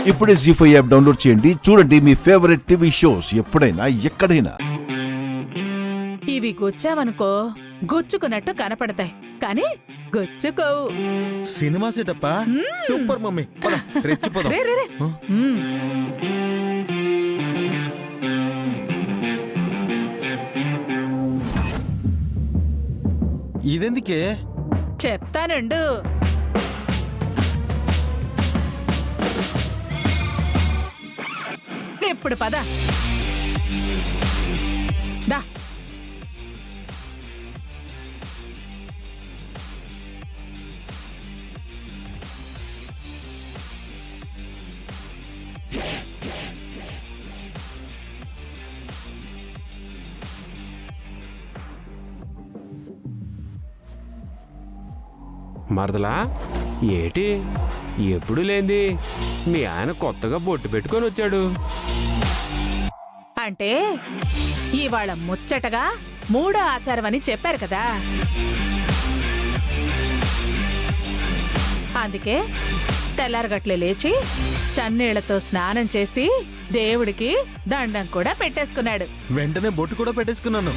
ఇప్పుడే జీ5 app download చేయండి. చూడండి మీ ఫేవరెట్ టీవీ షోస్ ఎప్పుడైనా ఎక్కడైనా. ఇవి గుచ్చావనుకో గుచ్చుకున్నట్టు కనపడతాయి కానీ గుచ్చుకోవు. సినిమా సెటప్పా సూపర్ మమ్మీ, పద రెచ్చిపోదాం. రే రే రే. మ్మ్. ఇదెందుకే? చెప్తానుండు. ఇప్పుడు పద దా. మరదలా ఏటి ఎప్పుడు లేంది మీ ఆయన కొత్తగా బొట్టు పెట్టుకొని వచ్చాడు. అంటే ఇవాళ ముచ్చటగా మూడో ఆచారం అని చెప్పారు కదా, అందుకే తెల్లారగట్లే లేచి చన్నీళ్లతో స్నానం చేసి దేవుడికి దండం కూడా పెట్టేసుకున్నాడు. వెంటనే బొట్టు కూడా పెట్టేసుకున్నాను.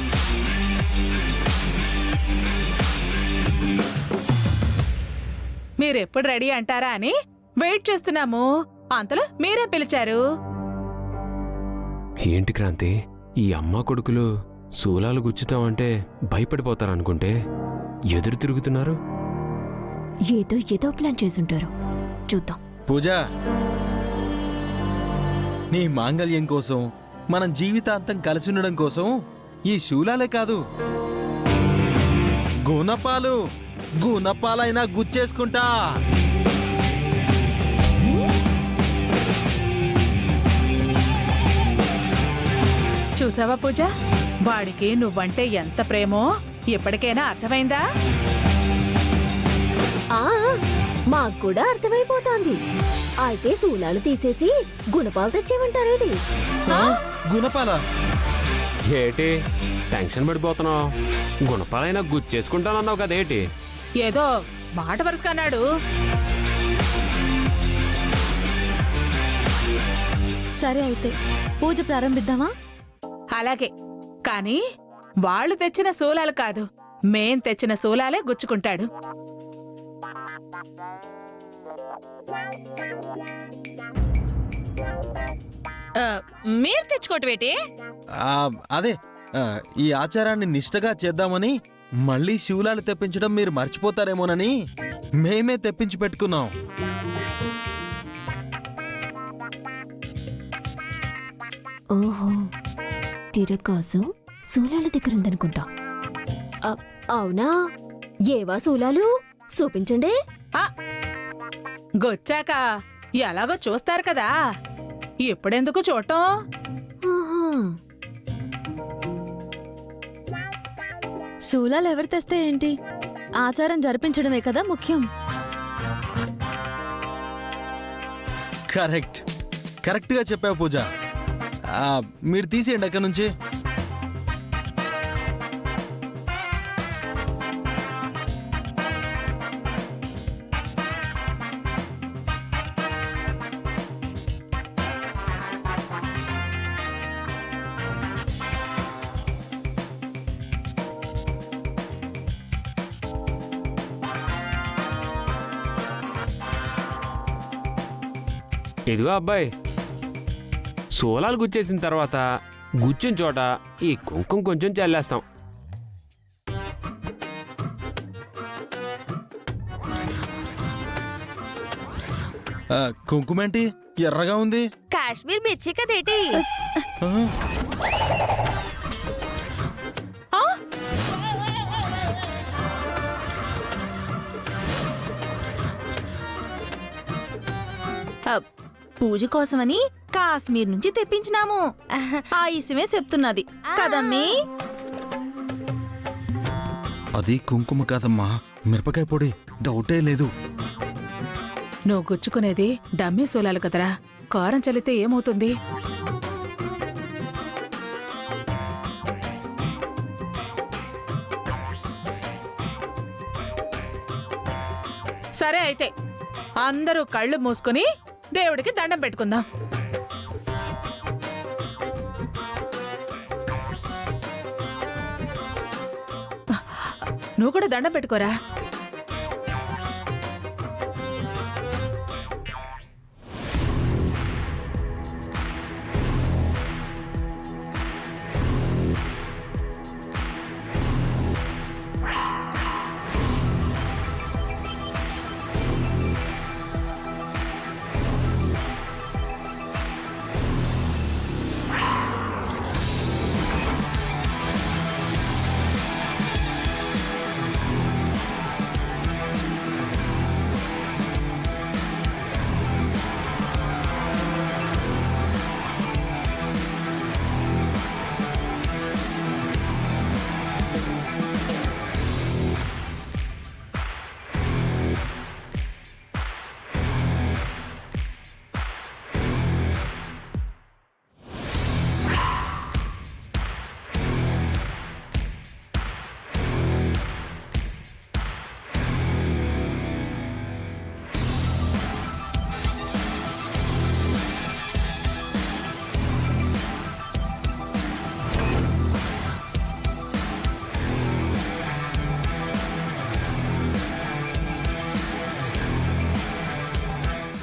మీరెప్పుడు రెడీ అంటారా అని వెయిట్ చేస్తున్నాము. అంతలో మీరే పిలిచారు. ఏంటి క్రాంతి, ఈ అమ్మ కొడుకులు శూలాలు గుచ్చుతామంటే భయపడిపోతారనుకుంటే ఎదురు తిరుగుతున్నారు. ఏదో ప్లాన్ చేసుంటారు, చూద్దాం. పూజ, నీ మాంగళ్యం కోసం, మనం జీవితాంతం కలిసి ఉండడం కోసం ఈ శూలాలే కాదు, గుణపాలైనా గుచ్చేసుకుంటా. చూసావా పూజ, వాడికి నువ్వంటే ఎంత ప్రేమో ఇప్పటికైనా అర్థమైందా? మాకు కూడా అర్థమైపోతోంది. అయితే శూలాలు తీసేసి గుణపాలు తెచ్చేమంటారేంటి? గుణపాల ఏటి టెన్షన్ పడిపోతున్నావు? గుణపాలైనా గుచ్చేసుకుంటానన్నావు కదేటి? ఏదో మాట వరుసకన్నాడు. సరే అయితే పూజ ప్రారంభిద్దామా? అలాగే, కానీ వాళ్ళు తెచ్చిన శూలాలు కాదు, మేం తెచ్చిన శూలాలే గుచ్చుకుంటాడు. మీరు తెచ్చుకోవటమేటి? అదే ఈ ఆచారాన్ని నిష్ఠగా చేద్దామని మళ్ళీ శూలాలు తెప్పించడం మీరు మర్చిపోతారేమోనని మేమే తెప్పించి పెట్టుకున్నాం. ఓహో, తిరకాసు శూలాల దగ్గర ఉందనుకుంటా. అవునా? ఏవా శూలాలు చూపించండి. గొచ్చాక ఎలాగో చూస్తారు కదా, ఇప్పుడెందుకు చూడటం? శూలాలు ఎవరు తెస్తే ఏంటి, ఆచారం జరిపించడమే కదా ముఖ్యం. కరెక్ట్ గా చెప్పావు పూజ. మీరు తీసేయండి అక్కడి నుంచి. ఇదిగో అబ్బాయి, శూలాలు గుచ్చేసిన తర్వాత గుచ్చిన చోట ఈ కుంకుమ కొంచెం చల్లేస్తాం. కుంకుమేంటి ఎర్రగా ఉంది? కాశ్మీర్ మిర్చి కదేటి? పూజ కోసమని కాశ్మీర్ నుంచి తెప్పించినాము. ఆ ఇసమే చెప్తున్నది కదమ్మీ. అది కుంకుమ కాదమ్మా, మిరపకాయ పొడి, డౌటే లేదు. నువ్వు గుచ్చుకునేది డమ్మీ శూలాలు కదరా, కారం చల్లితే ఏమవుతుంది? సరే అయితే అందరూ కళ్ళు మూసుకుని దేవుడికి దండం పెట్టుకుందాం. నువ్వు కూడా దండం పెట్టుకోరా.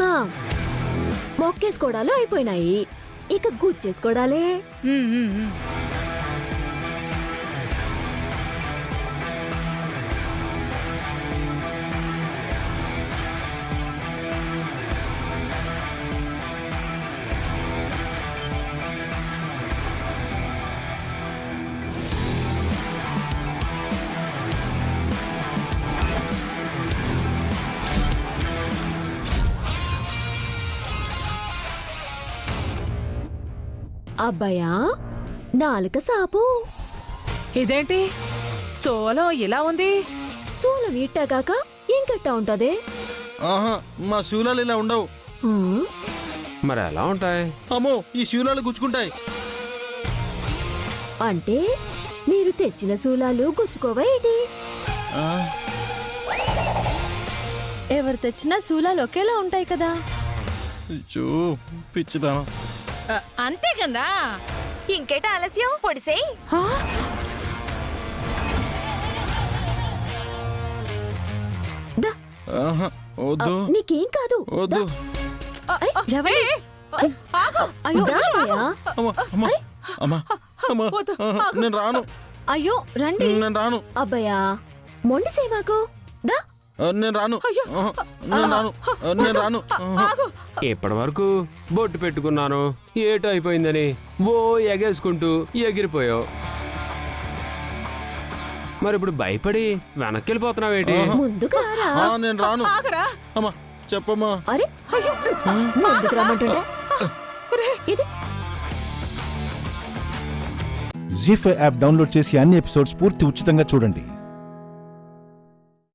ఆ, మొక్కేసుకోవడాలు అయిపోయినాయి, ఇక గుచ్చేసుకోవడాలే. ఉమ్, ఉమ్, ఉమ్. అబ్బాయా, నాలుక సాపు. ఇదేంటి సోలం ఇలా ఉంది? సూలం ఇట్టాగాక ఇంకెట్టా ఉంటదే? ఆహా, మా శూలాలు ఇలా ఉండవు. ఆ, మరి ఎలా ఉంటాయి? అమ్మో, ఈ శూలాలు గుచ్చుకుంటాయి. అంటే మీరు తెచ్చిన శూలాలు గుచ్చుకోవా ఏంటి? ఆ, ఎవరు తెచ్చినా శూలాలు ఒకేలా ఉంటాయి కదా. అచ్చో, పిచ్చిదానా. అంతే కదా. ఇంకేట ఆలస్యం, పొడిసేయ్. ఆ? దా, ఆహా, వద్దు నీకేం కాదు. వద్దు. అరే, ఎవరి? అయ్యో దా, అబ్బాయా. అమ్మా అమ్మా అమ్మా అమ్మా, వద్దు, ఆహా, నేను రాను, అయ్యో రండి. నేను రాను, అబ్బాయా, మొండి సేవాకు. దా. నేను రాను, ఆహా, నేను రాను, నేను రాను. ఆహా. ఇప్పటి వరకు బొట్టు పెట్టుకున్నాను, ఏటో అయిపోయిందని ఓ ఎగేసుకుంటూ ఎగిరిపోయావు. మరి ఇప్పుడు భయపడి వెనక్కి వెళ్ళిపోతున్నావేటి? ముందుకు రారా. ఆ, నేను రాను. ఆగరా. అమ్మా చెప్పమ్మా. అరే, ముందుకు రమ్మంటుంటే ఇది జీ5 యాప్ డౌన్లోడ్ చేసి అన్ని ఎపిసోడ్స్ పూర్తి ఉచితంగా చూడండి.